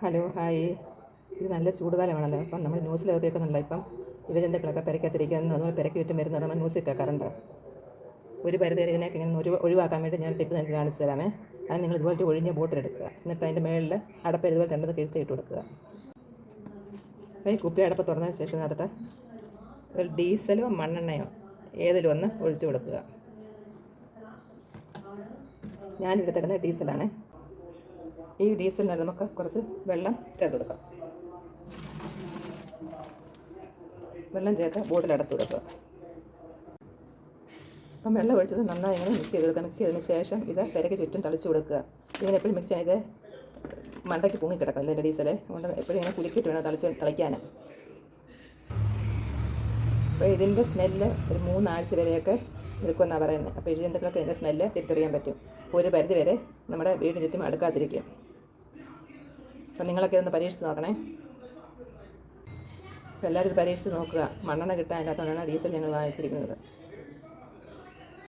Hello hi. ഇത് നല്ല ചൂടുകാലമാണല്ലോ. അപ്പം നമ്മൾ ന്യൂസിലൊക്കെ കേൾക്കുന്നുണ്ടല്ലോ ഇപ്പം ഇഴജന്തുക്കളൊക്കെ പെരയ്ക്കകത്തിരിക്കുന്നു, അതുപോലെ പെരയ്ക്ക് ചുറ്റും വരുന്നത് നമ്മൾ ന്യൂസിൽ കേൾക്കാറുണ്ട്. ഒരു പരിധി വരെ ഇതിനൊക്കെ ഇങ്ങനെ ഒഴിവാക്കാൻ വേണ്ടി ഞാൻ ടിപ്പ് നിങ്ങൾക്ക് കാണിച്ചു തരാമേ. അത് നിങ്ങൾ ഇതുപോലത്തെ ഒഴിഞ്ഞ ബോട്ടിലെടുക്കുക, എന്നിട്ട് അതിൻ്റെ മേളിൽ അടപ്പ് ഇതുപോലെ രണ്ടത് കിഴുത്തിട്ട് കൊടുക്കുക. അപ്പോൾ ഈ കുപ്പി അടപ്പ് തുറന്നതിന് ശേഷം അതിട്ട് ഒരു ഡീസലോ മണ്ണെണ്ണയോ ഏതിലും ഒന്ന് ഒഴിച്ചു കൊടുക്കുക. ഞാനെടുത്തേക്കുന്നത് ഡീസലാണ്. ഈ ഡീസലിനകത്ത് നമുക്ക് കുറച്ച് വെള്ളം ചേർത്ത് കൊടുക്കാം. വെള്ളം ചേർത്ത് ബോട്ടിൽ അടച്ചു കൊടുക്കുക. അപ്പം വെള്ളം ഒഴിച്ചത് നന്നായി ഇങ്ങനെ മിക്സ് ചെയ്ത് കൊടുക്കുക. മിക്സ് ചെയ്തതിന് ശേഷം ഇത് പെരയ്ക്ക് ചുറ്റും തളിച്ച് കൊടുക്കുക. ഇങ്ങനെ എപ്പോഴും മിക്സ് ചെയ്ത് മണ്ടയ്ക്ക് പൊങ്ങിക്കിടക്കും അല്ലേ ഡീസൽ, അതുകൊണ്ട് എപ്പോഴും ഇങ്ങനെ കുലുക്കിയിട്ട് വേണം തിളയ്ക്കാൻ. അപ്പോൾ ഇതിൻ്റെ സ്മെല്ല് ഒരു 3 ആഴ്ച വരെയൊക്കെ നിൽക്കുമെന്നാണ് പറയുന്നത്. അപ്പോൾ ഇഴജന്തുക്കളൊക്കെ ഇതിൻ്റെ സ്മെല്ല് തിരിച്ചറിയാൻ പറ്റും. ഒരു പരിധി വരെ നമ്മുടെ വീടിന് ചുറ്റും അടുക്കാതിരിക്കും. അപ്പം നിങ്ങളൊക്കെ ഒന്ന് പരീക്ഷിച്ച് നോക്കണേ. അപ്പോൾ എല്ലാവരും ഇത് പരീക്ഷിച്ച് നോക്കുക. മണ്ണെണ്ണ കിട്ടാനില്ലാത്തതുകൊണ്ടാണ് ഡീസൽ ഞങ്ങൾ വാങ്ങിച്ചിരിക്കുന്നത്.